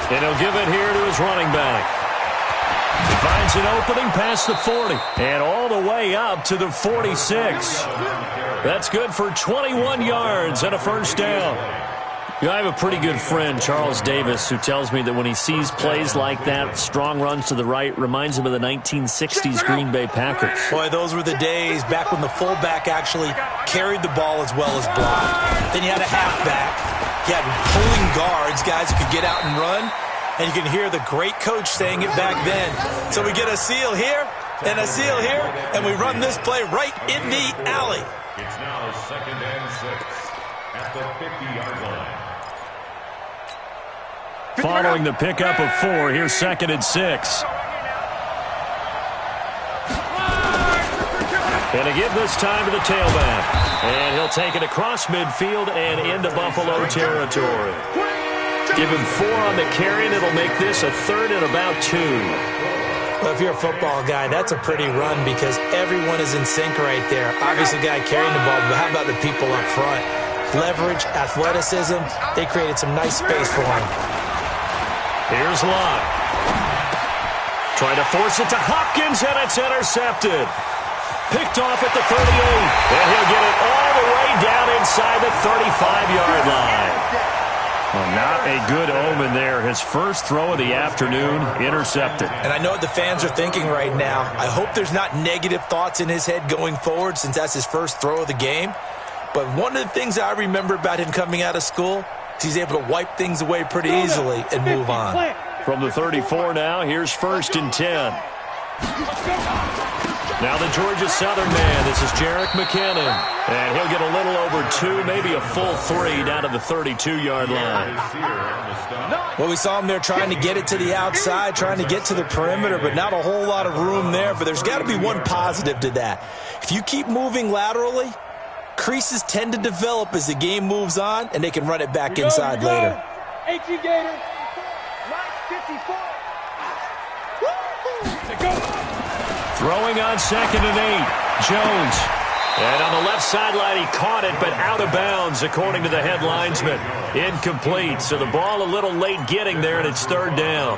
And he'll give it here to his running back. Finds an opening past the 40 and all the way up to the 46. That's good for 21 yards and a first down. You know, I have a pretty good friend, Charles Davis, who tells me that when he sees plays like that, strong runs to the right, reminds him of the 1960s Green Bay Packers. Boy, those were the days back when the fullback actually carried the ball as well as blocked. Then you had a halfback. You had pulling guards, guys who could get out and run. And you can hear the great coach saying it back then. So we get a seal here and a seal here, and we run this play right in the alley. It's now 2nd and 6 at the 50-yard line. Following the pickup of 4, here's 2nd and 6. And to give this time to the tailback. And he'll take it across midfield and into Buffalo territory. Give him 4 on the carry, and it'll make this a 3rd and about 2. Well, if you're a football guy, that's a pretty run because everyone is in sync right there. Obviously, the guy carrying the ball, but how about the people up front? Leverage, athleticism, they created some nice space for him. Here's Lott. Trying to force it to Hopkins, and it's intercepted. Picked off at the 38, and he'll get it all the way down inside the 35-yard line. Well, not a good omen there. His first throw of the afternoon, intercepted. And I know what the fans are thinking right now. I hope there's not negative thoughts in his head going forward since that's his first throw of the game. But one of the things I remember about him coming out of school is he's able to wipe things away pretty easily and move on. From the 34 now, here's 1st and 10. Now the Georgia Southern man, this is Jerick McKinnon. And he'll get a little over 2, maybe a full 3 down to the 32-yard line. Well, we saw him there trying to get it to the outside, trying to get to the perimeter, but not a whole lot of room there. But there's got to be one positive to that. If you keep moving laterally, creases tend to develop as the game moves on, and they can run it back inside later. 18 Gator, 54. Throwing on 2nd and 8, Jones. And on the left sideline, he caught it, but out of bounds, according to the head linesman. Incomplete, so the ball a little late getting there, and it's 3rd down.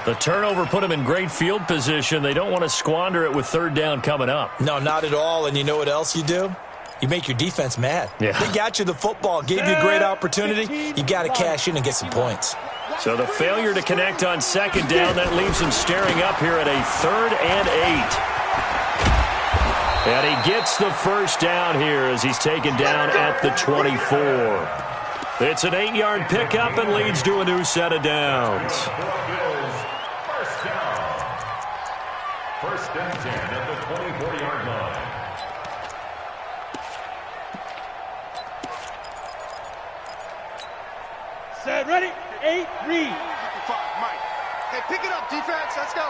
The turnover put him in great field position. They don't want to squander it with 3rd down coming up. No, not at all, and you know what else you do? You make your defense mad. Yeah. They got you the football, gave you a great opportunity. You got to cash in and get some points. So the failure to connect on 2nd down, that leaves him staring up here at a 3rd and 8. And he gets the first down here as he's taken down at the 24. It's an 8-yard pickup and leads to a new set of downs. First down. 1st and 10 at the 24-yard line. Set, ready, 8, read. Mike. Hey, pick it up, defense. Let's go.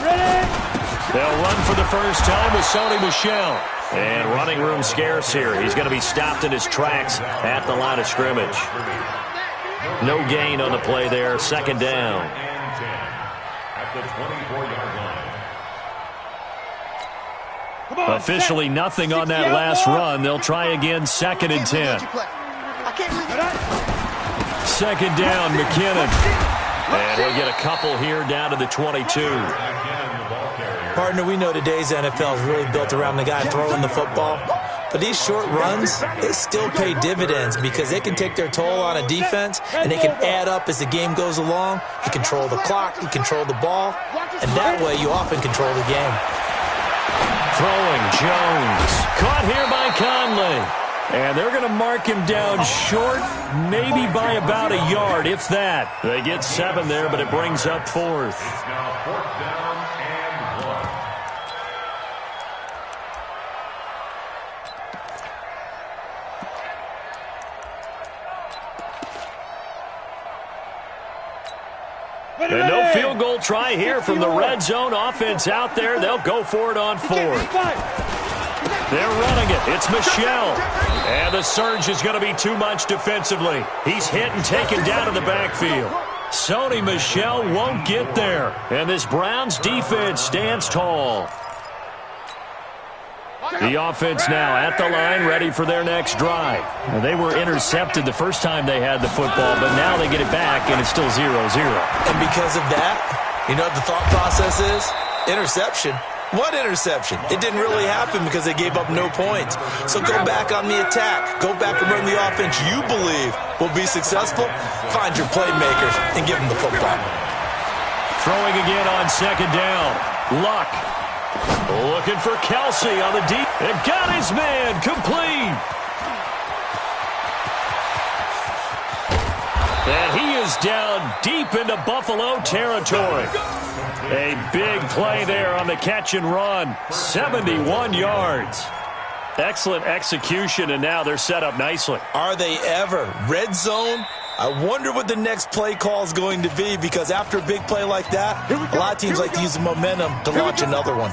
Ready. They'll run for the first time with Sony Michel. And running room scarce here. He's going to be stopped in his tracks at the line of scrimmage. No gain on the play there. 2nd down. At the 24-yard line. Officially nothing on that last run. They'll try again 2nd and 10. 2nd down, McKinnon. And he'll get a couple here down to the 22. Partner, we know today's NFL is really built around the guy throwing the football. But these short runs, they still pay dividends because they can take their toll on a defense and they can add up as the game goes along. You control the clock, you control the ball, and that way you often control the game. Throwing, Jones. Caught here by Conley. And they're going to mark him down short, maybe by about a yard, if that. They get 7 there, but it brings up 4th. It's now 4th down and 1. And no field goal try here from the red zone offense out there. They'll go for it on 4th. They're running it. It's Michel. And the surge is going to be too much defensively. He's hit and taken down in the backfield. Sony Michel won't get there. And this Browns defense stands tall. The offense now at the line, ready for their next drive. Now, they were intercepted the first time they had the football, but now they get it back, and it's still 0-0. And because of that, you know what the thought process is? Interception. What interception? It didn't really happen because they gave up no points. So go back on the attack. Go back and run the offense you believe will be successful. Find your playmakers and give them the football. Throwing again on second down. Luck. Looking for Kelsey on the deep. And got his man complete. And he is down deep into Buffalo territory. A big play there on the catch and run. 71 yards. Excellent execution, and now they're set up nicely. Are they ever? Red zone? I wonder what the next play call is going to be, because after a big play like that, a lot of teams like to use the momentum to launch another one.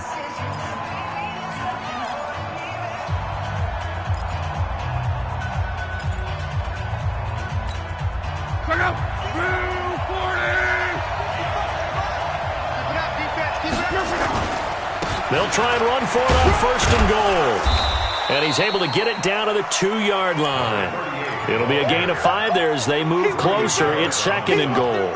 They'll try and run for it on first and goal. And he's able to get it down to the 2-yard line. It'll be a gain of 5 there as they move closer. It's second and goal.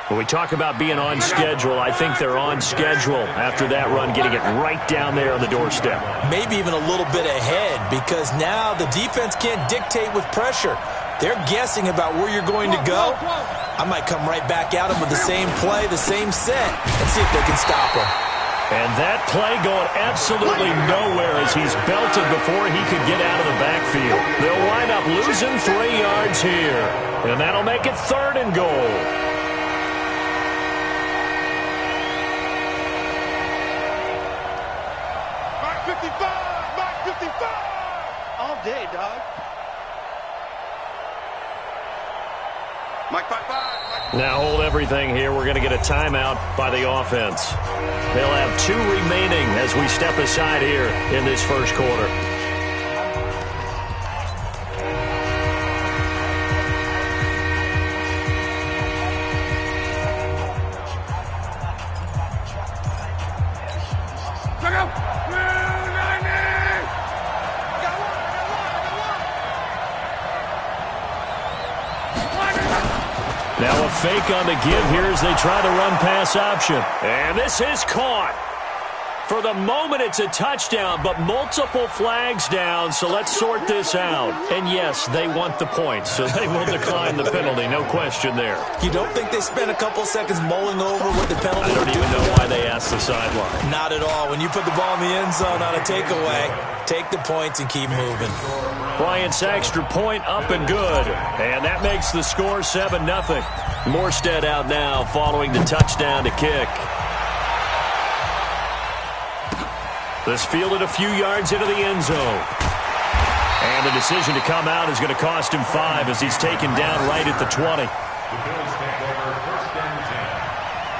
When we talk about being on schedule, I think they're on schedule after that run, getting it right down there on the doorstep. Maybe even a little bit ahead, because now the defense can't dictate with pressure. They're guessing about where you're going to go. I might come right back at them with the same play, the same set, and see if they can stop them. And that play going absolutely nowhere as he's belted before he could get out of the backfield. They'll wind up losing 3 yards here. And that'll make it third and goal. Mark 55! Mark 55! All day, dog. Mike 55. Now hold everything here. We're going to get a timeout by the offense. They'll have 2 remaining as we step aside here in this first quarter. Now a fake on the give here as they try to run pass option. And this is caught. For the moment, it's a touchdown, but multiple flags down, so let's sort this out. And yes, they want the points, so they will decline the penalty, no question there. You don't think they spent a couple seconds mulling over what the penalty I don't even know why they asked the sideline. Not at all. When you put the ball in the end zone on a takeaway, take the points and keep moving. Bryant's extra point up and good. And that makes the score 7-0. Morstead out now following the touchdown to kick. This fielded a few yards into the end zone. And the decision to come out is going to cost him 5 as he's taken down right at the 20. The Bills take over first and 10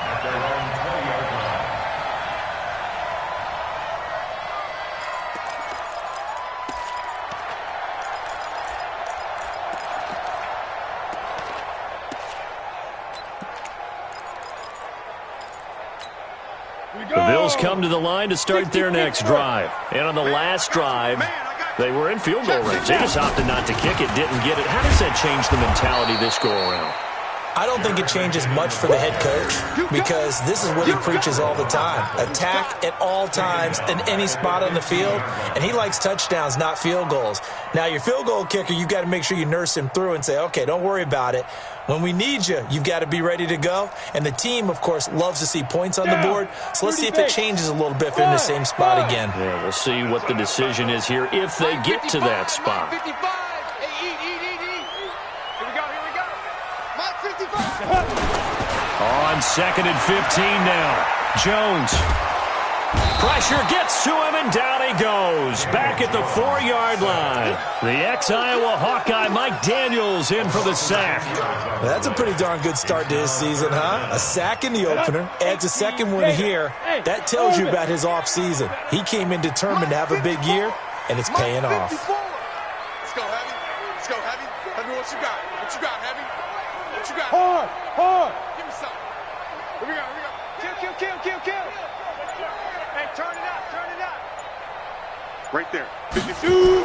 at their own 20-yard line. The Bills come to the line to start their next drive. And on the last drive, they were in field goal range. They just opted not to kick it, didn't get it. How does that change the mentality this go-around? I don't think it changes much for the head coach, because this is what he preaches all the time. Attack at all times in any spot on the field, and he likes touchdowns, not field goals. Now, your field goal kicker, you've got to make sure you nurse him through and say, okay, don't worry about it. When we need you, you've got to be ready to go. And the team, of course, loves to see points on the board. So let's see if it changes a little bit if they're in the same spot again. Yeah, we'll see what the decision is here if they get to that spot. 55. Hey, eat. Here we go. Mike 55. On second and 15 now. Jones. Pressure gets to him, and down he goes. Back at the 4-yard line. The ex-Iowa Hawkeye Mike Daniels in for the sack. That's a pretty darn good start to his season, huh? A sack in the opener, adds a second one here. That tells you about his offseason. He came in determined to have a big year, and it's paying off. Let's go, Heavy. Heavy, what you got? What you got? Hard. Give me something. Here we go. Kill. Hey, turn it up. Right there. 52.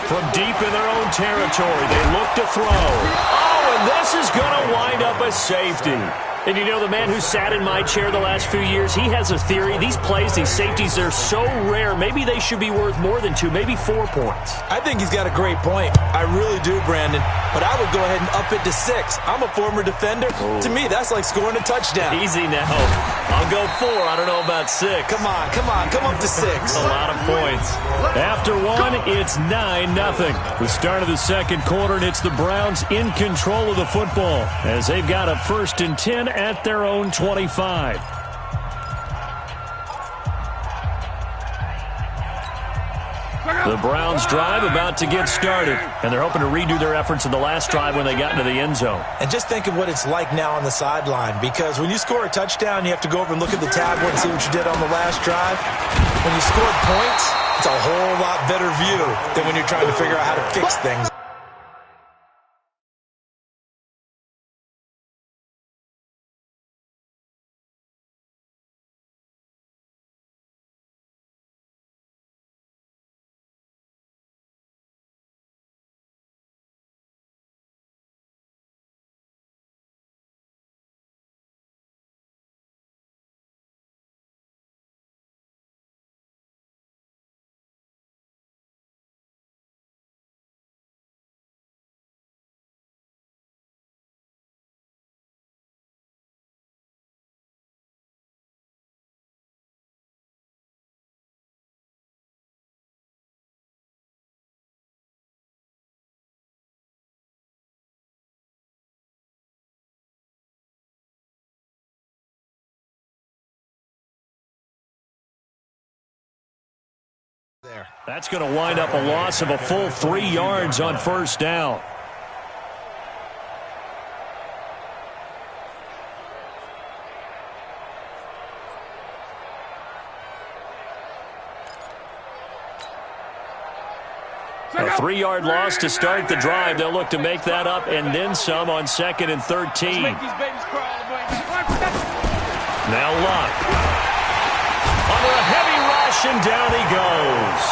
From deep in their own territory, they look to throw. Oh, and this is going to wind up a safety. And you know, the man who sat in my chair the last few years, he has a theory. These plays, these safeties, they're so rare. Maybe they should be worth more than 2, maybe 4 points. I think he's got a great point. I really do, Brandon. But I would go ahead and up it to 6. I'm a former defender. Oh. To me, that's like scoring a touchdown. Easy now. I'll go 4. I don't know about 6. Come on. Come up to 6. A lot of points. After 1, it's 9-0. The start of the second quarter, and it's the Browns in control of the football as they've got a 1st and 10 at their own 25. The Browns drive about to get started, and they're hoping to redo their efforts in the last drive when they got into the end zone. And just think of what it's like now on the sideline, because when you score a touchdown, you have to go over and look at the tablet and see what you did on the last drive. When you scored points, it's a whole lot better view than when you're trying to figure out how to fix things. That's going to wind up a loss of a full 3 yards on 1st down. A 3-yard loss to start the drive. They'll look to make that up and then some on 2nd and 13. Now Luck. Under a heavy rush, and down he goes.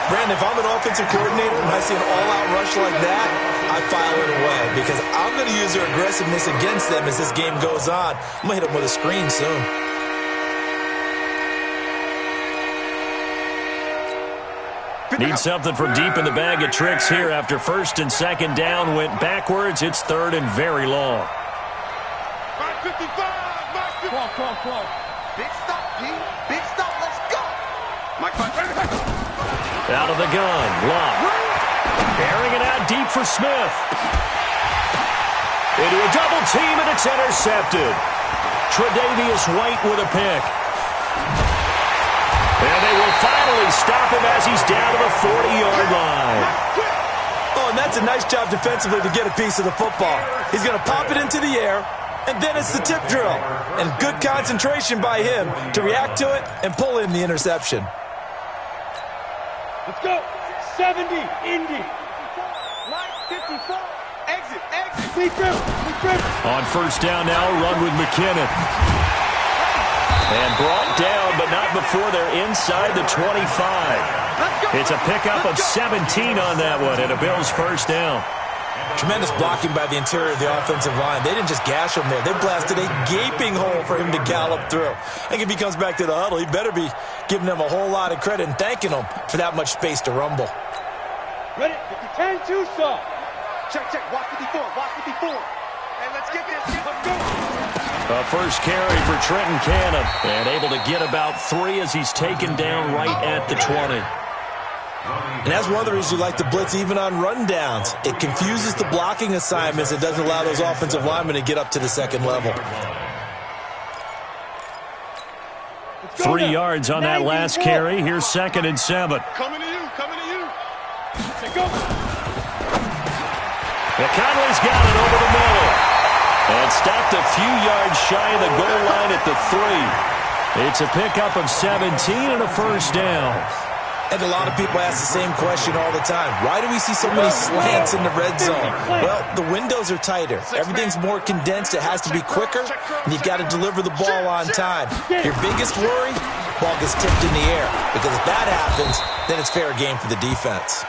Brandon, if I'm an offensive coordinator and I see an all-out rush like that, I file it away because I'm going to use their aggressiveness against them as this game goes on. I'm going to hit them with a screen soon. Need something from deep in the bag of tricks here after 1st and 2nd down went backwards. It's 3rd and very long. 55. Come on. Big stop, P. Big stop. Let's go. Mike, out of the gun. Luck. Airing it out deep for Smith. Into a double team, and it's intercepted. Tre'Davious White with a pick. And they will finally stop him as he's down to the 40-yard line. Oh, and that's a nice job defensively to get a piece of the football. He's going to pop it into the air, and then it's the tip drill. And good concentration by him to react to it and pull in the interception. Let's go. 70, Indy. 54. Exit. Sleep grip. On 1st down now, run with McKinnon. And brought down, but not before they're inside the 25. It's a pickup of 17 on that one, and a Bills 1st down. Tremendous blocking by the interior of the offensive line. They didn't just gash him there. They blasted a gaping hole for him to gallop through. I think if he comes back to the huddle, he better be giving them a whole lot of credit and thanking them for that much space to rumble. Ready? 10, 2, saw. Check. Watch 54. Hey, let's get this. Let's go. A 1st carry for Trenton Cannon. And able to get about 3 as he's taken down right at the 20. And that's one of the reasons you like to blitz even on rundowns. It confuses the blocking assignments. It doesn't allow those offensive linemen to get up to the 2nd level. 3 yards on that last carry. Here's 2nd and 7. Coming to you. Go. McConnell's got it over the middle. And stopped a few yards shy of the goal line at the 3. It's a pickup of 17 and a 1st down. And a lot of people ask the same question all the time. Why do we see so many slants in the red zone? Well, the windows are tighter. Everything's more condensed. It has to be quicker, and you've got to deliver the ball on time. Your biggest worry? ball gets tipped in the air. Because if that happens, then it's fair game for the defense.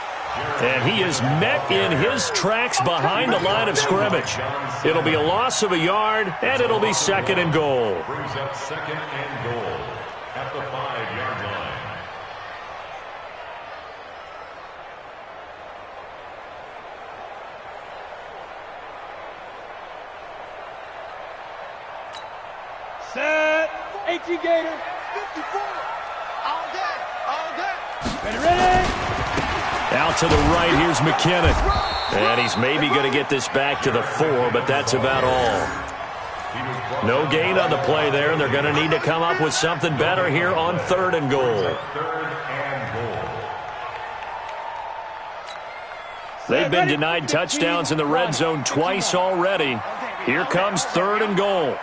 And he is met in his tracks behind the line of scrimmage. It'll be a loss of a yard, and it'll be 2nd and goal. Brings up 2nd and goal at the 5-yard line. Set. 18 Gator. 54. All day. All day. Ready, ready. Out to the right, here's McKinnon. And he's maybe going to get this back to the 4, but that's about all. No gain on the play there, and they're going to need to come up with something better here on 3rd and goal. They've been denied touchdowns in the red zone twice already. Here comes 3rd and goal.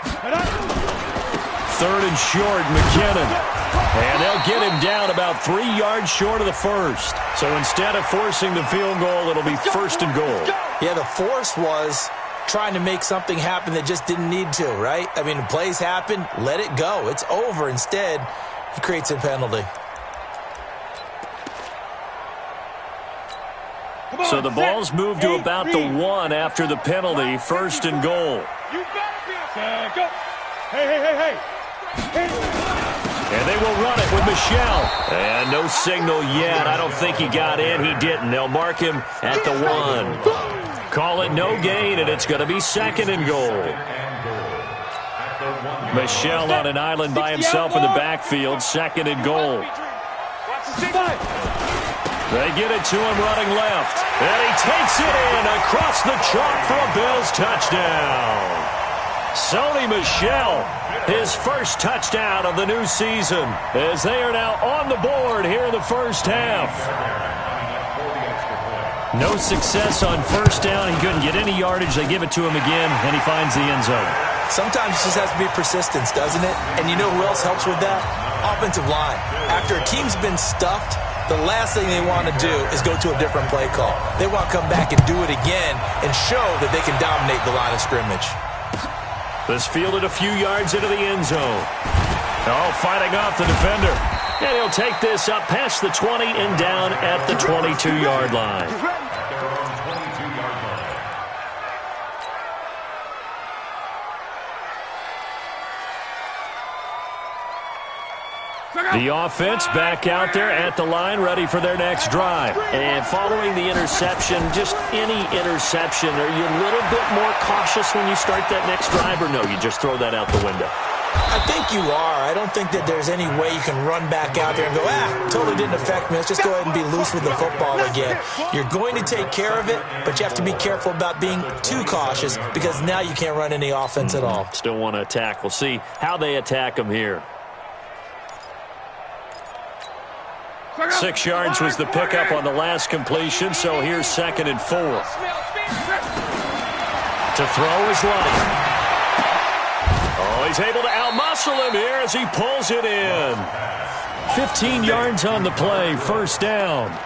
3rd and short, McKinnon. And they'll get him down about 3 yards short of the first. So instead of forcing the field goal, it'll be 1st and goal. Yeah, the force was trying to make something happen that just didn't need to, right? I mean, the plays happen, let it go. It's over. Instead, he creates a penalty. So the ball's moved to about the 1 after the penalty, 1st and goal. You gotta be set. Go. Hey. And they will run it with Michelle. And no signal yet. I don't think he got in. He didn't. They'll mark him at the 1. Call it no gain, and it's going to be 2nd and goal. Michelle on an island by himself in the backfield, 2nd and goal. They get it to him running left. And he takes it in across the chalk for a Bills touchdown. Sony Michel, his first touchdown of the new season, as they are now on the board here in the first half. No success on 1st down. He couldn't get any yardage. They give it to him again, and he finds the end zone. Sometimes it just has to be persistence, doesn't it? And you know who else helps with that? Offensive line. After a team's been stuffed, the last thing they want to do is go to a different play call. They want to come back and do it again and show that they can dominate the line of scrimmage. This fielded a few yards into the end zone. Oh, fighting off the defender. And he'll take this up past the 20 and down at the 22-yard line. The offense back out there at the line, ready for their next drive. And following the interception, just any interception, are you a little bit more cautious when you start that next drive, or no, you just throw that out the window? I think you are. I don't think that there's any way you can run back out there and go, totally didn't affect me. Let's just go ahead and be loose with the football again. You're going to take care of it, but you have to be careful about being too cautious because now you can't run any offense at all. Still want to attack. We'll see how they attack them here. 6 yards was the pickup on the last completion, so here's 2nd and 4. To throw is Love. Oh, he's able to outmuscle him here as he pulls it in. 15 yards on the play, 1st down.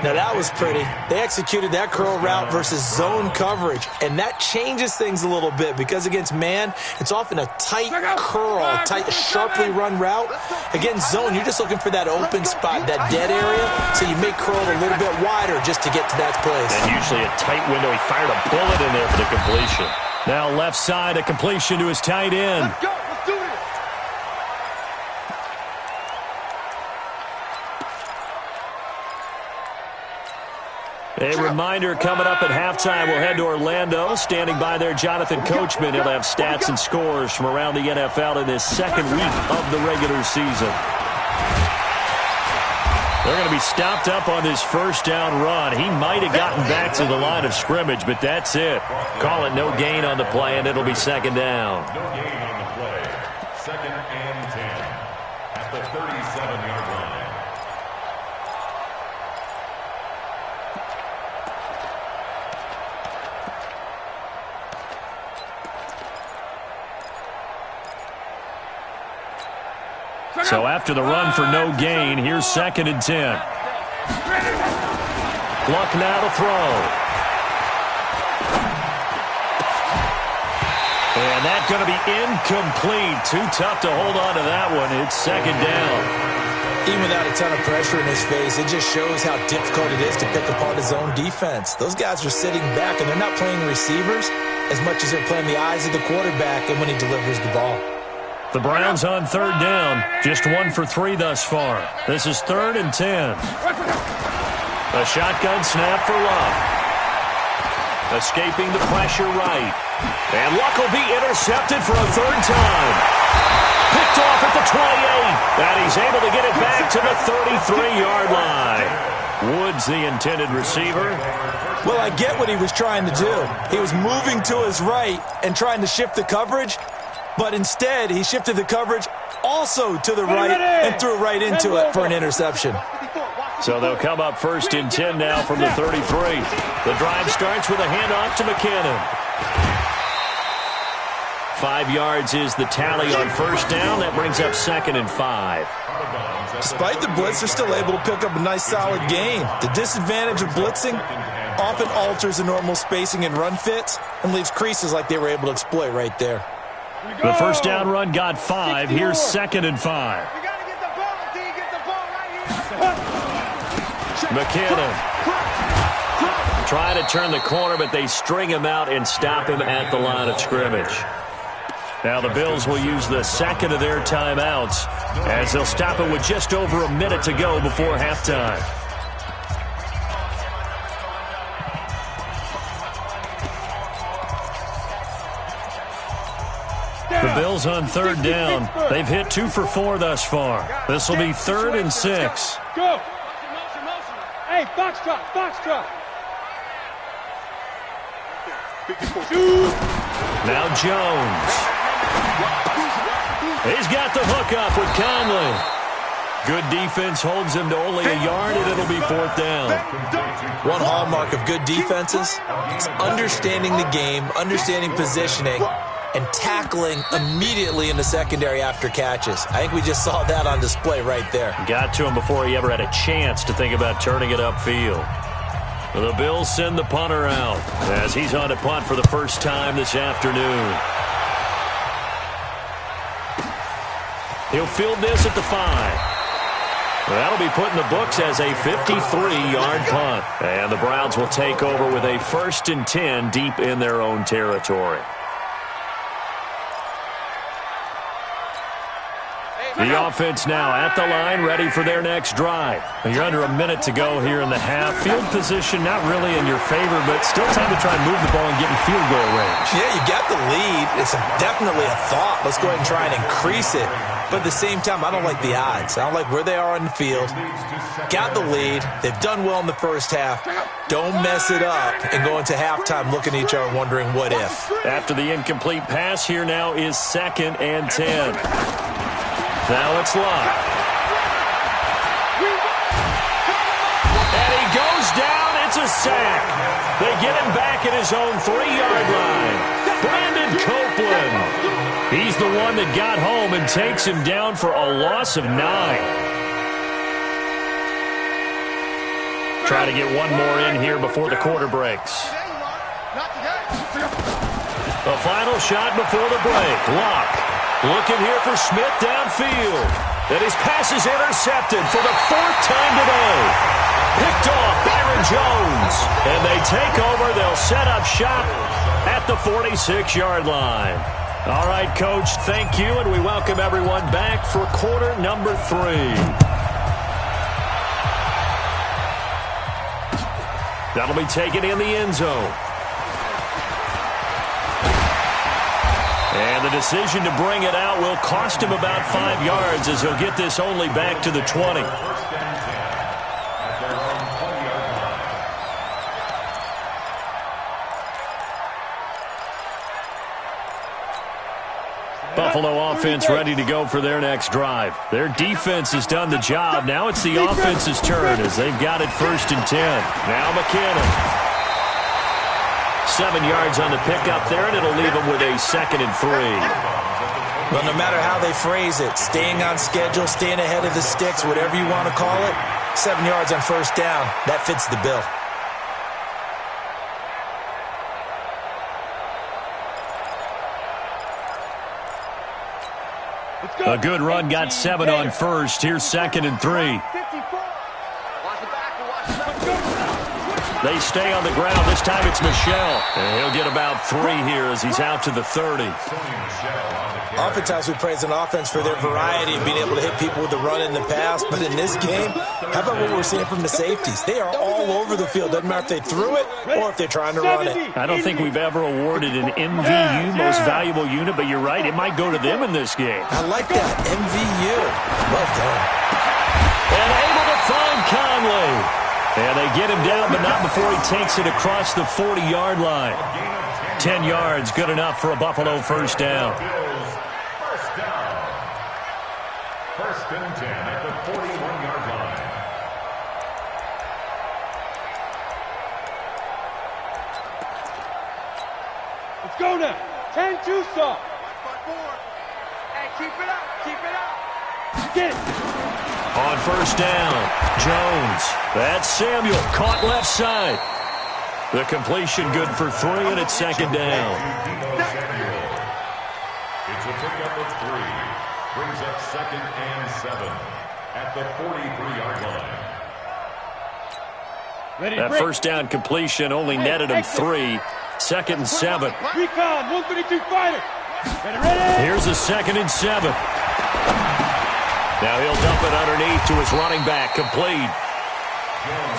Now that was pretty. They executed that curl route versus zone coverage, and that changes things a little bit because against man, it's often a tight curl, tight, sharply run route. Against zone, you're just looking for that open spot, that dead area, so you make curl a little bit wider just to get to that place. And usually a tight window. He fired a bullet in there for the completion. Now left side, a completion to his tight end. Let's go. Let's do this. A reminder coming up at halftime, we'll head to Orlando. Standing by there, Jonathan Coachman. He'll have stats and scores from around the NFL in this 2nd week of the regular season. They're going to be stopped up on this 1st down run. He might have gotten back to the line of scrimmage, but that's it. Call it no gain on the play, and it'll be 2nd down. No gain on the play. 2nd and 10 at the 37-yard line. So after the run for no gain, here's 2nd and 10. Luck now to throw. And that's going to be incomplete. Too tough to hold on to that one. It's second down. Even without a ton of pressure in his face, it just shows how difficult it is to pick apart his own defense. Those guys are sitting back, and they're not playing receivers as much as they're playing the eyes of the quarterback and when he delivers the ball. The Browns on third down. Just 1 for 3 thus far. This is 3rd and 10. A shotgun snap for Luck. Escaping the pressure right. And Luck will be intercepted for a 3rd time. Picked off at the 28, and he's able to get it back to the 33-yard line. Woods, the intended receiver. Well, I get what he was trying to do. He was moving to his right and trying to shift the coverage, but instead he shifted the coverage also to the right and threw right into it for an interception. So they'll come up 1st and 10 now from the 33. The drive starts with a handoff to McKinnon. 5 yards is the tally on 1st down. That brings up 2nd and 5. Despite the blitz, they're still able to pick up a nice, solid gain. The disadvantage of blitzing often alters the normal spacing and run fits and leaves creases like they were able to exploit right there. The 1st down run got 5. Here's 2nd and 5. McKinnon trying to turn the corner, but they string him out and stop him at the line of scrimmage. Now the Bills will use the 2nd of their timeouts as they'll stop it with just over a minute to go before halftime. The Bills on 3rd down. They've hit 2 for 4 thus far. This will be 3rd and 6. Go. Hey, box drop. Now Jones. He's got the hook up with Conley. Good defense holds him to only a yard, and it'll be 4th down. One hallmark of good defenses is understanding the game, understanding positioning, and tackling immediately in the secondary after catches. I think we just saw that on display right there. Got to him before he ever had a chance to think about turning it upfield. The Bills send the punter out as he's on to punt for the first time this afternoon. He'll field this at the 5. That'll be put in the books as a 53-yard punt. And the Browns will take over with a 1st and 10 deep in their own territory. The offense now at the line, ready for their next drive. You're under a minute to go here in the half. Field position not really in your favor, but still time to try and move the ball and get in field goal range. Yeah, you got the lead. It's definitely a thought. Let's go ahead and try and increase it. But at the same time, I don't like the odds. I don't like where they are on the field. Got the lead. They've done well in the first half. Don't mess it up and go into halftime looking at each other wondering what if. After the incomplete pass, here now is 2nd and 10. Now it's Luck. And he goes down. It's a sack. They get him back at his own 3-yard line. Brandon Copeland. He's the one that got home and takes him down for a loss of 9. Try to get one more in here before the quarter breaks. The final shot before the break. Luck. Looking here for Smith downfield. And his pass is intercepted for the 4th time today. Picked off Byron Jones. And they take over. They'll set up shop at the 46-yard line. All right, Coach, thank you. And we welcome everyone back for quarter number 3. That'll be taken in the end zone. And the decision to bring it out will cost him about 5 yards as he'll get this only back to the 20. Buffalo offense ready to go for their next drive. Their defense has done the job. Now it's the offense's turn as they've got it 1st and 10. Now McKinnon. 7 yards on the pickup there, and it'll leave them with a 2nd and 3. Well, no matter how they phrase it, staying on schedule, staying ahead of the sticks, whatever you want to call it, 7 yards on 1st down, that fits the bill. A good run got 7 on first. Here's 2nd and 3. They stay on the ground. This time it's Michelle. And he'll get about 3 here as he's out to the 30. Oftentimes we praise an offense for their variety and being able to hit people with the run in the pass. But in this game, how about what we're seeing from the safeties? They are all over the field. Doesn't matter if they threw it or if they're trying to run it. I don't think we've ever awarded an MVU, most valuable unit, but you're right. It might go to them in this game. I like that. MVU. Well done. And able to find Conley. And they get him down, but not before he takes it across the 40-yard line. 10 yards, good enough for a Buffalo first down. First and 10 at the 41-yard line. Let's go now. 10-2 stop. Hey, keep it up. Keep it up. Get it. On first down, Jones. That's Samuel, caught left side. The completion good for 3, and it's 2nd down. It's a pickup of 3. Brings up 2nd and 7 at the 43-yard line. That first down completion only netted him 3. 2nd and 7. Recon, 132 fighter. Ready. Here's a 2nd and 7. Now he'll dump it underneath to his running back, complete.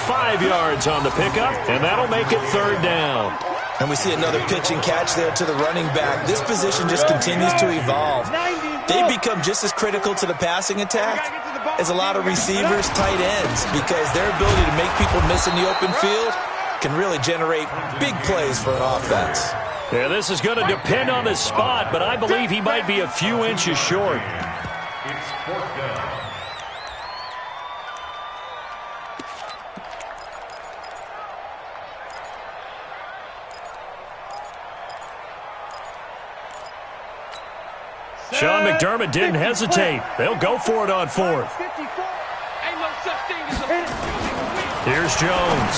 5 yards on the pickup, and that'll make it 3rd down. And we see another pitch and catch there to the running back. This position just continues to evolve. They become just as critical to the passing attack as a lot of receivers, tight ends, because their ability to make people miss in the open field can really generate big plays for an offense. Yeah, this is going to depend on his spot, but I believe he might be a few inches short. It's 4th down. Sean McDermott didn't hesitate. They'll go for it on 4th. Here's Jones.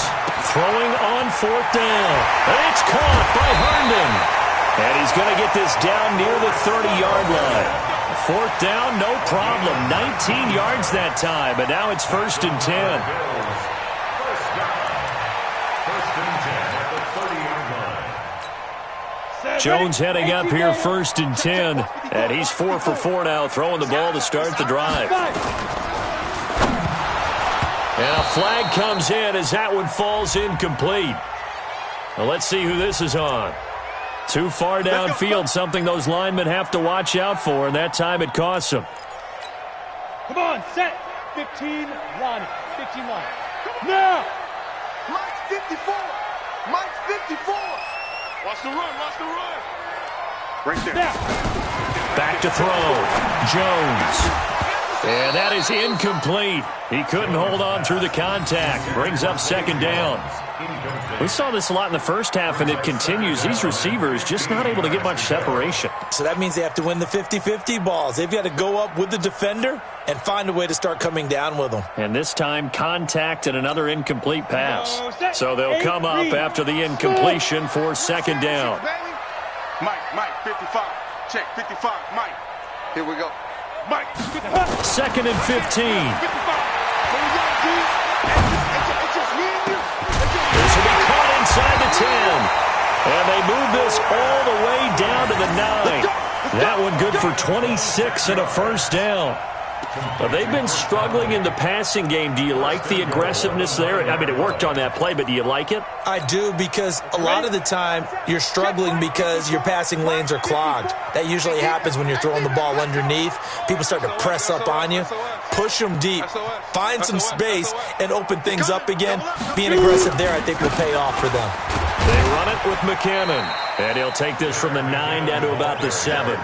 Throwing on 4th down. It's caught by Herndon. And he's going to get this down near the 30-yard line. 4th down, no problem. 19 yards that time, but now it's 1st and 10. First down. 1st and 10 at the 30-yard line. Jones heading up here 1st and 10. And he's 4 for 4 now, throwing the ball to start the drive. And a flag comes in as that one falls incomplete. Well, let's see who this is on. Too far downfield, something those linemen have to watch out for, and that time it costs them. Come on, set. 15, line. 15 line. Now. Mike's 54. Mike's 54. Watch the run. Watch the run. Right there. Now. Back to throw. Jones. And that is incomplete. He couldn't hold on through the contact. Brings up 2nd down. We saw this a lot in the first half, and it continues. These receivers just not able to get much separation. So that means they have to win the 50-50 balls. They've got to go up with the defender and find a way to start coming down with them. And this time, contact and another incomplete pass. So they'll come up after the incompletion for 2nd down. Mike, 55. Check, 55. Mike. Here we go. Mike. 2nd and 15. This will be caught inside the 10. And they move this all the way down to the 9. That one good for 26 and a first down. Well, they've been struggling in the passing game. Do you like the aggressiveness there? I mean, it worked on that play, but do you like it? I do, because a lot of the time you're struggling because your passing lanes are clogged. That usually happens when you're throwing the ball underneath. People start to press up on you. Push them deep. Find some space and open things up again. Being aggressive there, I think, will pay off for them. They run it with McCammon. And he'll take this from the 9 down to about the 7.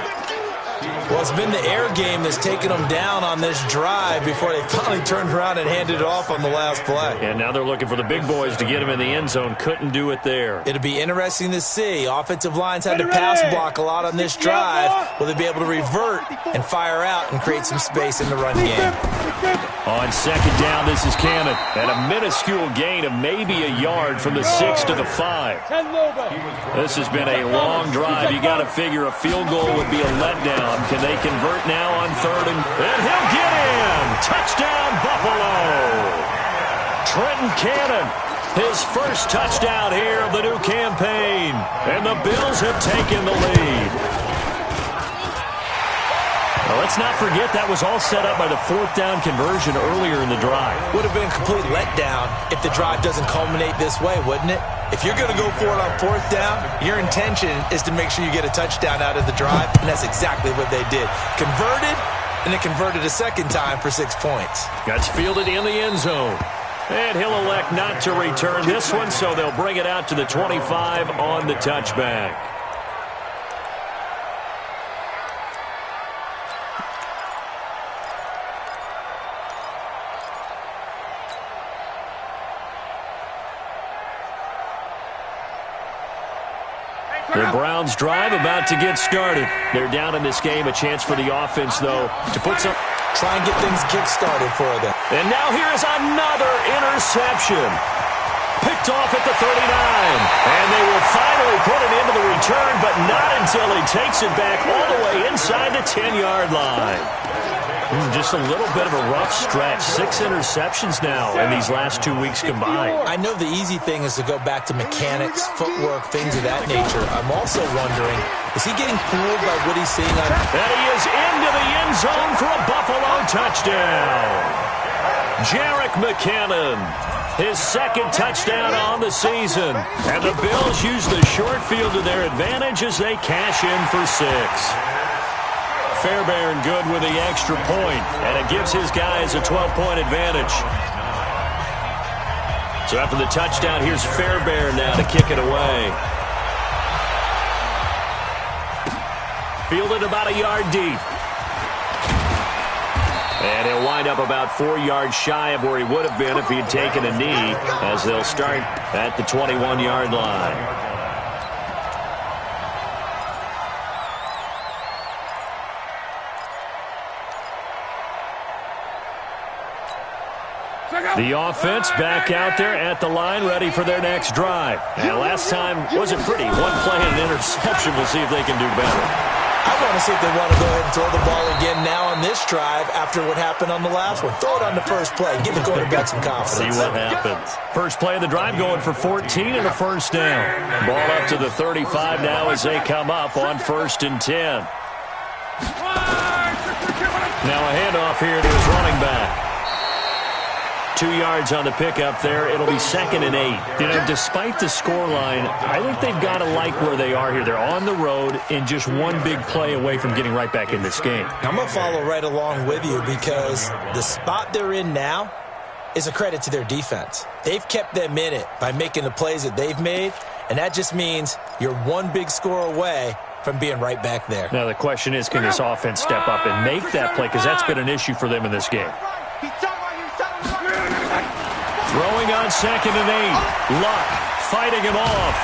Well, it's been the air game that's taken them down on this drive before they finally turned around and handed it off on the last play. And now they're looking for the big boys to get him in the end zone. Couldn't do it there. It'll be interesting to see. Offensive lines had to pass block a lot on this drive. Will they be able to revert and fire out and create some space in the run game? On second down, this is Cannon. And a minuscule gain of maybe a yard from the 6 to the 5. This has been a long drive. You got to figure a field goal would be a letdown. Can they convert now on third? And he'll get in. Touchdown, Buffalo. Trenton Cannon, his first touchdown here of the new campaign. And the Bills have taken the lead. Well, let's not forget that was all set up by the fourth down conversion earlier in the drive. Would have been a complete letdown if the drive doesn't culminate this way, wouldn't it? If you're going to go for it on fourth down, your intention is to make sure you get a touchdown out of the drive, and that's exactly what they did. Converted, and then converted a second time for 6 points. Gets fielded in the end zone. And he'll elect not to return this one, so they'll bring it out to the 25 on the touchback. The Browns drive about to get started. They're down in this game. A chance for the offense, though, to put some... Try and get things kick-started for them. And now here's another interception. Picked off at the 39. And they will finally put it into the return, but not until he takes it back all the way inside the 10-yard line. Just a little bit of a rough stretch. 6 interceptions now in these last 2 weeks combined. I know the easy thing is to go back to mechanics, footwork, things of that nature. I'm also wondering, is he getting fooled by what he's seeing on... And he is into the end zone for a Buffalo touchdown. Jarek McKinnon, his second touchdown on the season. And the Bills use the short field to their advantage as they cash in for 6. Fairbairn good with the extra point, and it gives his guys a 12-point advantage. So after the touchdown, here's Fairbairn now to kick it away. Fielded about a yard deep. And he'll wind up about 4 yards shy of where he would have been if he had taken a knee, as they'll start at the 21-yard line. The offense back out there at the line, ready for their next drive. And last time wasn't pretty. One play and an interception. We'll see if they can do better. I want to see if they want to go ahead and throw the ball again now on this drive after what happened on the last one. Throw it on the first play. Give the quarterback some confidence. See what happens. First play of the drive going for 14 and a first down. Ball up to the 35 now as they come up on 1st and 10. Now a handoff here to his running back. 2 yards on the pickup there. It'll be 2nd and 8. You know, despite the scoreline, I think they've got to like where they are here. They're on the road and just one big play away from getting right back in this game. I'm going to follow right along with you because the spot they're in now is a credit to their defense. They've kept them in it by making the plays that they've made, and that just means you're one big score away from being right back there. Now the question is, can this offense step up and make that play? Because that's been an issue for them in this game. Throwing on 2nd and 8. Luck fighting him off.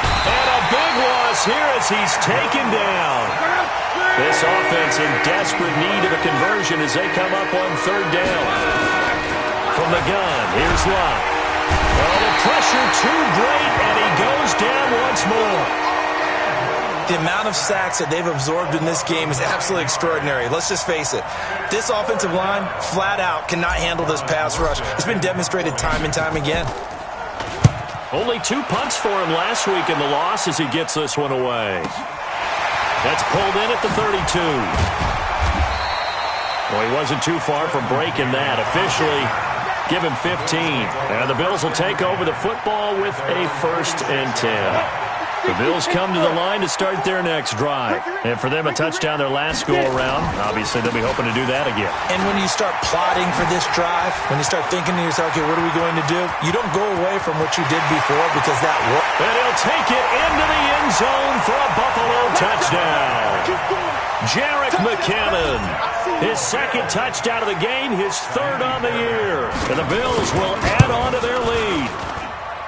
And a big loss here as he's taken down. This offense in desperate need of a conversion as they come up on 3rd down. From the gun, here's Luck. Oh, the pressure too great, and he goes down once more. The amount of sacks that they've absorbed in this game is absolutely extraordinary. Let's just face it. This offensive line, flat out, cannot handle this pass rush. It's been demonstrated time and time again. Only 2 punts for him last week in the loss as he gets this one away. That's pulled in at the 32. Well, he wasn't too far from breaking that. Officially, give him 15. And the Bills will take over the football with a 1st and 10. The Bills come to the line to start their next drive. And for them, a touchdown their last go-around. Obviously, they'll be hoping to do that again. And when you start plotting for this drive, when you start thinking to yourself, okay, what are we going to do? You don't go away from what you did before because that worked. And he'll take it into the end zone for a Buffalo touchdown. Jarek McKinnon, his 2nd touchdown of the game, his 3rd on the year. And the Bills will add on to their lead.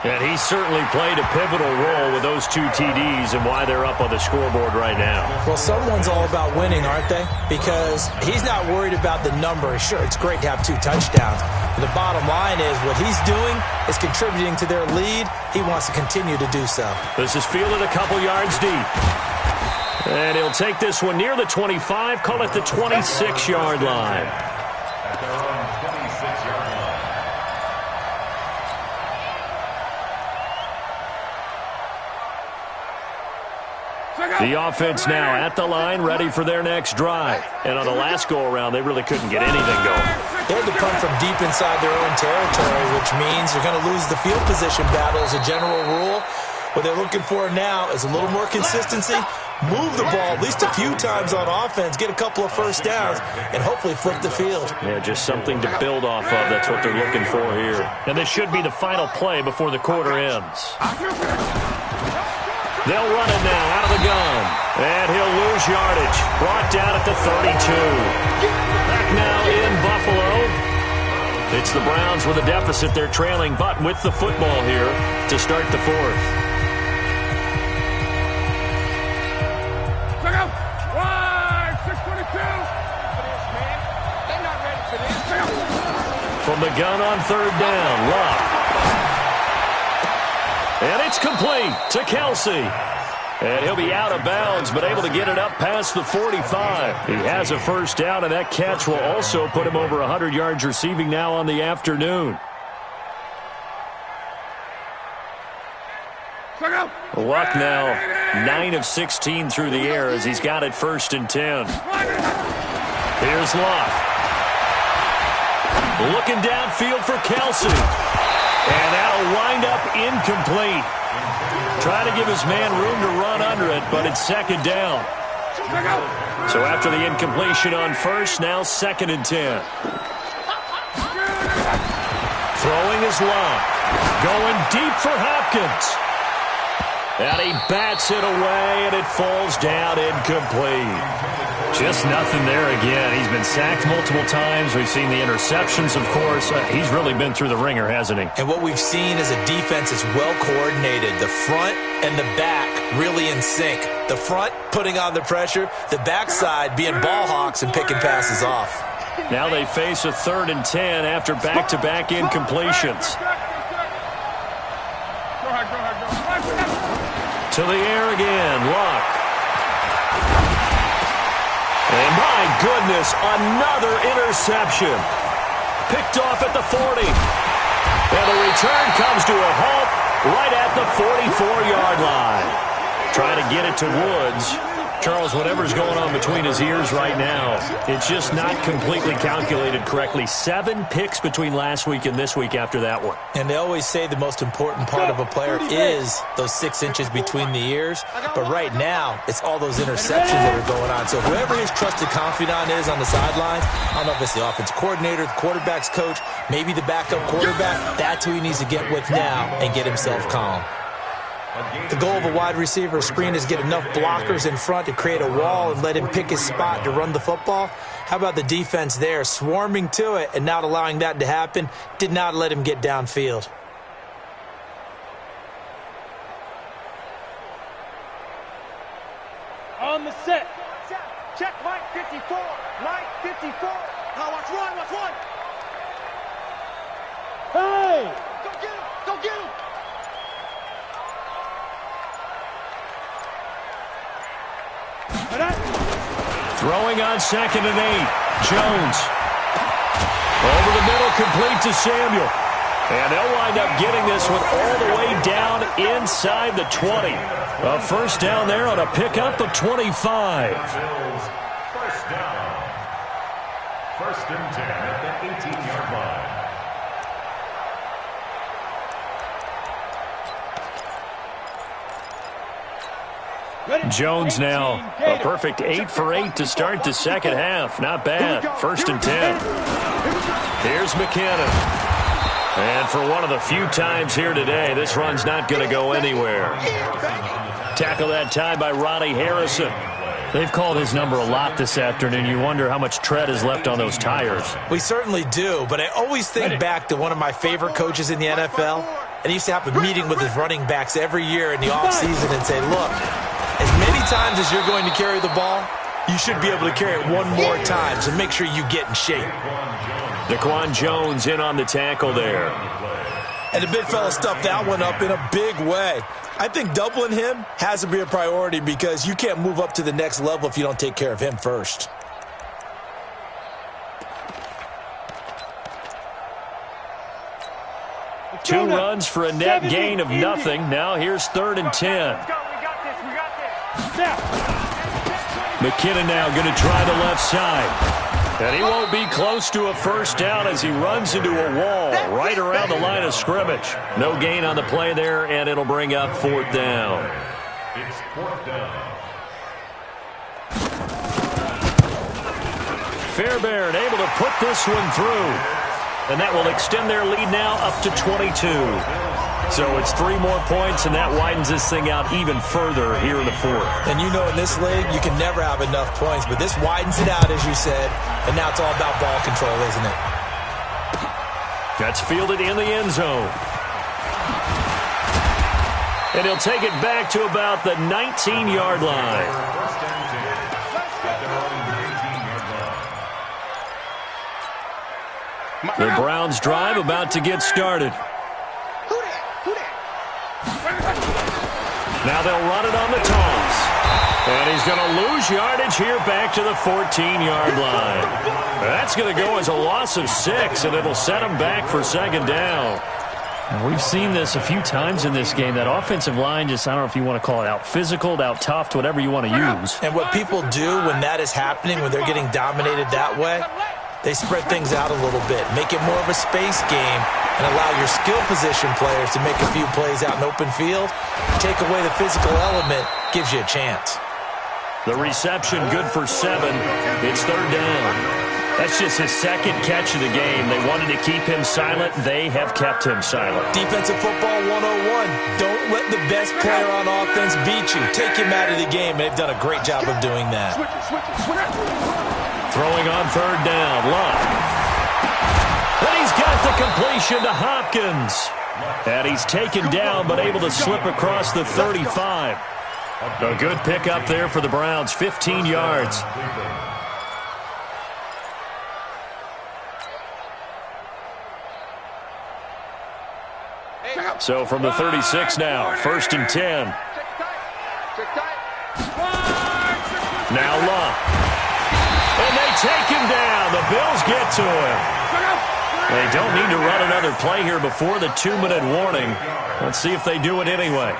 And he certainly played a pivotal role with those 2 TDs and why they're up on the scoreboard right now. Well, someone's all about winning, aren't they? Because he's not worried about the number. Sure, it's great to have 2 touchdowns. But the bottom line is what he's doing is contributing to their lead. He wants to continue to do so. This is fielded a couple yards deep. And he'll take this one near the 25, call it the 26-yard line. At their own 26-yard line. The offense now at the line, ready for their next drive. And on the last go-around, they really couldn't get anything going. They had to punt from deep inside their own territory, which means they're going to lose the field position battle as a general rule. What they're looking for now is a little more consistency, move the ball at least a few times on offense, get a couple of first downs, and hopefully flip the field. Yeah, just something to build off of. That's what they're looking for here. And this should be the final play before the quarter ends. They'll run it now out of the gun. And he'll lose yardage. Brought down at the 32. Back now in Buffalo. It's the Browns with a deficit. They're trailing, but with the football here to start the 4th. Check out. Wide, 622. They're not ready for this. From the gun on 3rd down, Luck. And it's complete to Kelsey. And he'll be out of bounds, but able to get it up past the 45. He has a first down, and that catch will also put him over 100 yards receiving now on the afternoon. Luck now 9 of 16 through the air as he's got it 1st and 10. Here's Luck. Looking downfield for Kelsey. And that'll wind up incomplete. Trying to give his man room to run under it, but it's 2nd down. So after the incompletion on 1st, now 2nd and 10. Throwing his Luck. Going deep for Hopkins. And he bats it away, and it falls down incomplete. Just nothing there again. He's been sacked multiple times. We've seen the interceptions, of course. He's really been through the ringer, hasn't he? And what we've seen is a defense is well coordinated. The front and the back really in sync. The front putting on the pressure, the backside being ball hawks and picking passes off. Now they face a 3rd and 10 after back-to-back incompletions. To the air again, Luck. And my goodness, another interception. Picked off at the 40. And the return comes to a halt right at the 44-yard line. Trying to get it to Woods. Charles, whatever's going on between his ears right now, it's just not completely calculated correctly. 7 picks between last week and this week after that one. And they always say the most important part of a player is those 6 inches between the ears. But right now, it's all those interceptions that are going on. So whoever his trusted confidant is on the sidelines, I don't know if it's the offense coordinator, the quarterback's coach, maybe the backup quarterback, that's who he needs to get with now and get himself calm. The goal of a wide receiver screen is get enough blockers in front to create a wall and let him pick his spot to run the football. How about the defense there, swarming to it and not allowing that to happen? Did not let him get downfield. On the set. Check Mike 54. Mike 54. Now watch one, watch one. Hey! Go get him. Go get him. Throwing on 2nd and 8. Jones. Over the middle, complete to Samuel. And they'll wind up getting this one all the way down inside the 20. A first down there on a pickup of 25. First down. 1st and 10 at the 18-yard line. Jones now a perfect 8 for 8 to start the 2nd half. Not bad. 1st and 10. Here's McKinnon. And for one of the few times here today, this run's not going to go anywhere. Tackle that time by Ronnie Harrison. They've called his number a lot this afternoon. You wonder how much tread is left on those tires. We certainly do, but I always think back to one of my favorite coaches in the NFL, and he used to have a meeting with his running backs every year in the offseason and say, look, as many times as you're going to carry the ball, you should be able to carry it one more time, so make sure you get in shape. Daquan Jones in on the tackle there. And the big fella stuffed that one up in a big way. I think doubling him has to be a priority because you can't move up to the next level if you don't take care of him first. Two runs for a net gain of nothing. Now here's 3rd and 10. McKinnon now going to try the left side. And he won't be close to a first down as he runs into a wall right around the line of scrimmage. No gain on the play there, and it'll bring up 4th down. It's 4th down. Fairbairn able to put this one through. And that will extend their lead now up to 22. So it's 3 more points, and that widens this thing out even further here in the 4th. And you know in this league, you can never have enough points, but this widens it out, as you said, and now it's all about ball control, isn't it? That's fielded in the end zone. And he'll take it back to about the 19-yard line. First and 10 at their own 19-yard line. The Browns drive about to get started. Now they'll run it on the toss. And he's going to lose yardage here back to the 14-yard line. That's going to go as a loss of 6, and it'll set him back for 2nd down. Now, we've seen this a few times in this game. That offensive line just, I don't know if you want to call it out physical, out tough, whatever you want to use. And what people do when that is happening, when they're getting dominated that way, they spread things out a little bit, make it more of a space game, and allow your skill position players to make a few plays out in open field. Take away the physical element, gives you a chance. The reception good for 7. It's 3rd down. That's just his 2nd catch of the game. They wanted to keep him silent. They have kept him silent. Defensive football 101. Don't let the best player on offense beat you. Take him out of the game, and they've done a great job of doing that. Throwing on 3rd down, Luck. And he's got the completion to Hopkins. And he's taken down but able to slip across the 35. A good pickup there for the Browns, 15 yards. So from the 36 now, 1st and 10. Now Luck. And they take him down. The Bills get to him. They don't need to run another play here before the 2-minute warning. Let's see if they do it anyway.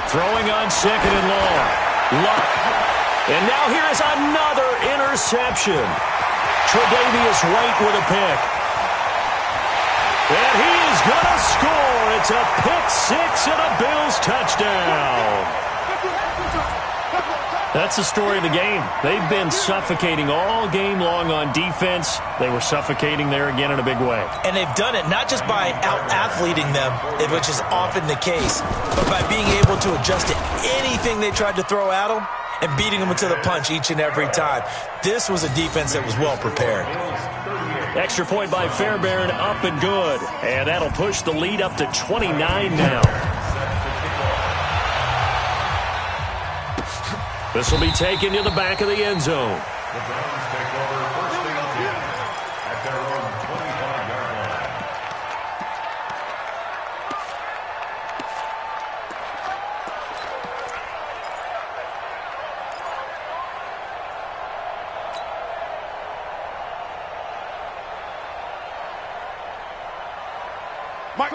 Throwing on 2nd and long. Luck. And now here is another interception. Tre'Davious White with a pick. And he is going to score. It's a pick-6 and a Bills touchdown. That's the story of the game. They've been suffocating all game long on defense. They were suffocating there again in a big way. And they've done it not just by out-athleting them, which is often the case, but by being able to adjust to anything they tried to throw at them and beating them into the punch each and every time. This was a defense that was well prepared. Extra point by Fairbairn, up and good. And that'll push the lead up to 29 now. This will be taken to the back of the end zone. The Browns take over 1st and 10 at their own 25-yard line.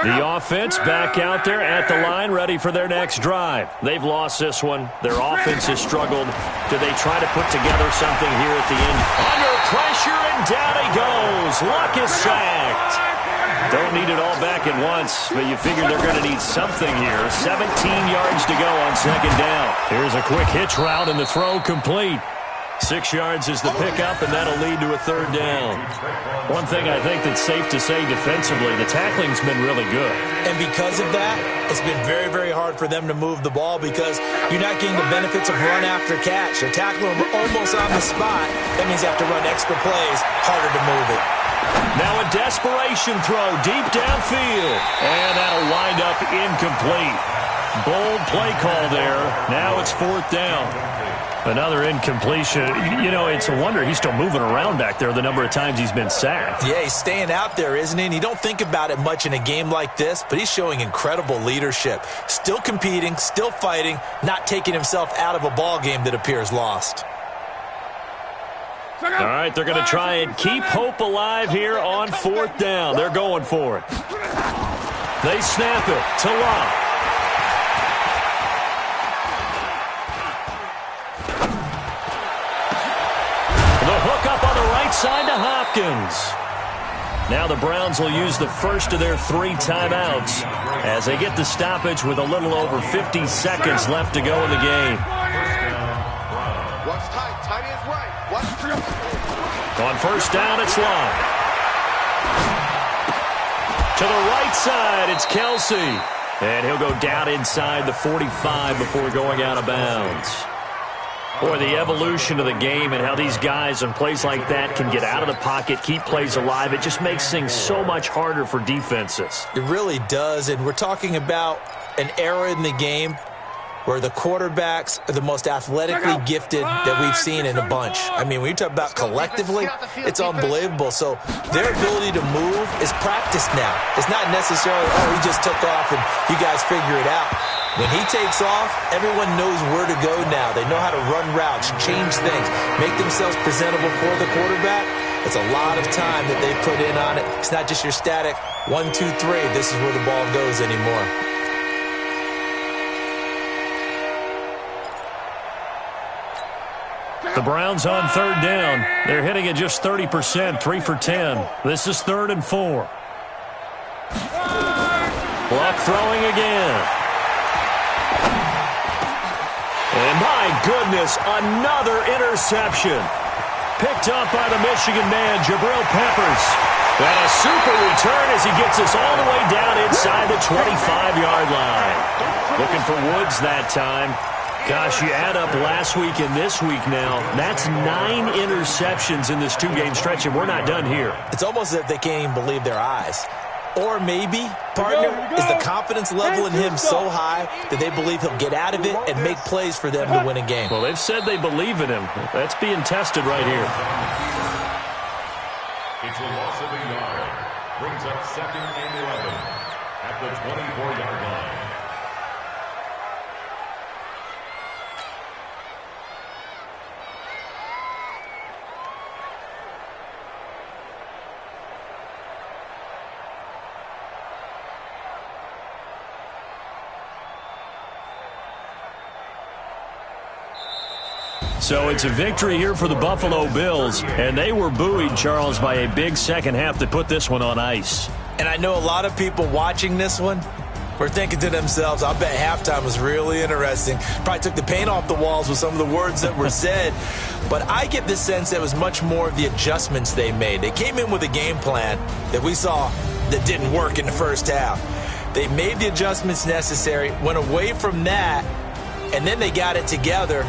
The offense back out there at the line, ready for their next drive. They've lost this one. Their offense has struggled. Do they try to put together something here at the end? Under pressure, and down he goes. Luck is sacked. Don't need it all back at once, but you figure they're going to need something here. 17 yards to go on 2nd down. Here's a quick hitch route, and the throw complete. 6 yards is the pickup, and that'll lead to a third down. One thing I think that's safe to say defensively, the tackling's been really good. And because of that, it's been very, very hard for them to move the ball because you're not getting the benefits of run after catch. They're tackling them almost on the spot. That means you have to run extra plays, harder to move it. Now a desperation throw deep downfield, and that'll wind up incomplete. Bold play call there. Now it's 4th down. Another incompletion. You know, it's a wonder he's still moving around back there the number of times he's been sacked. Yeah, he's staying out there, isn't he? And you don't think about it much in a game like this, but he's showing incredible leadership. Still competing, still fighting, not taking himself out of a ball game that appears lost. All right, they're going to try and keep hope alive here on 4th down. They're going for it. They snap it to Locke. Side to Hopkins. Now the Browns will use the first of their 3 timeouts as they get the stoppage with a little over 50 seconds left to go in the game. Watch tight. Tight is right. Watch. On 1st down, it's Locke. To the right side, it's Kelsey. And he'll go down inside the 45 before going out of bounds. Boy, the evolution of the game and how these guys in plays like that can get out of the pocket, keep plays alive, it just makes things so much harder for defenses. It really does, and we're talking about an era in the game where the quarterbacks are the most athletically gifted that we've seen in a bunch. I mean, when you talk about collectively, it's unbelievable. So their ability to move is practiced now. It's not necessarily, oh, he just took off and you guys figure it out. When he takes off, everyone knows where to go now. They know how to run routes, change things, make themselves presentable for the quarterback. It's a lot of time that they put in on it. It's not just your static 1, 2, 3. This is where the ball goes anymore. The Browns on 3rd down. They're hitting at just 30%, 3 for 10. This is 3rd and 4. Luck throwing again. And my goodness, another interception. Picked up by the Michigan man, Jabril Peppers. And a super return as he gets us all the way down inside the 25-yard line. Looking for Woods that time. Gosh, you add up last week and this week now, that's 9 interceptions in this 2-game stretch, and we're not done here. It's almost as if they can't even believe their eyes. Or maybe, partner, is the confidence level in him so high that they believe he'll get out of it and make plays for them to win a game. Well, they've said they believe in him. That's being tested right here. It's a loss of a yard. Brings up 2nd and 11 at the 24-yard line. So it's a victory here for the Buffalo Bills, and they were buoyed, Charles, by a big second half that put this one on ice. And I know a lot of people watching this one were thinking to themselves, I bet halftime was really interesting. Probably took the paint off the walls with some of the words that were said. But I get the sense that it was much more of the adjustments they made. They came in with a game plan that we saw that didn't work in the first half. They made the adjustments necessary, went away from that, and then they got it together,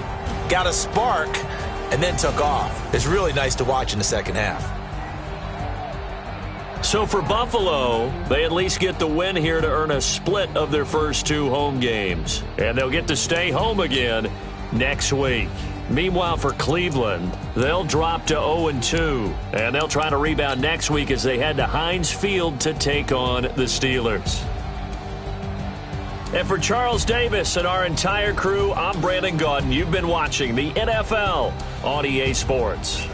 got a spark, and then took off. It's really nice to watch in the second half. So for Buffalo, they at least get the win here to earn a split of their first 2 home games. And they'll get to stay home again next week. Meanwhile, for Cleveland, they'll drop to 0-2. And they'll try to rebound next week as they head to Heinz Field to take on the Steelers. And for Charles Davis and our entire crew, I'm Brandon Gaudin. You've been watching the NFL on EA Sports.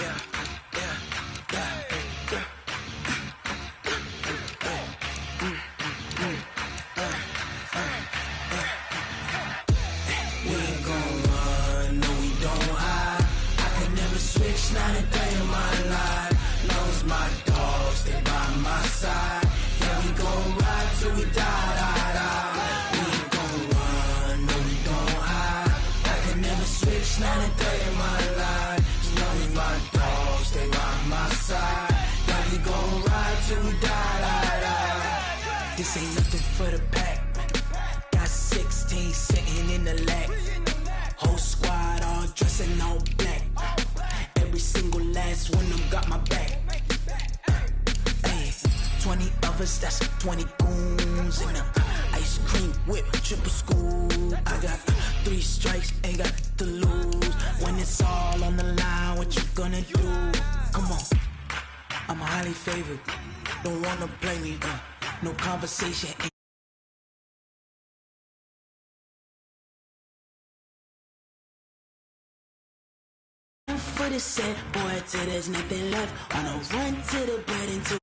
We ain't gon' run, no we don't hide. I can never switch, not a day in my life. Long as my dogs stay by my side. Yeah, we gon' ride till we die, die, die. We ain't gon' run, no we don't hide. I can never switch, not a day in my life. As long as my dogs stay by my side. Yeah, we gon' ride till we die, die, die. This ain't nothing for the pack. Got 16 sitting in the lag. Whole squad all dressing all black. Every single last one of them got my back. Hey, 20 of us, that's 20 goons in the ice cream whip, triple scoop. I got 3 strikes, ain't got to lose. When it's all on the line, what you gonna do? Come on, I'm highly favored. Don't wanna play me, no conversation. For the set, boy, till there's nothing left. Wanna run to the bread and to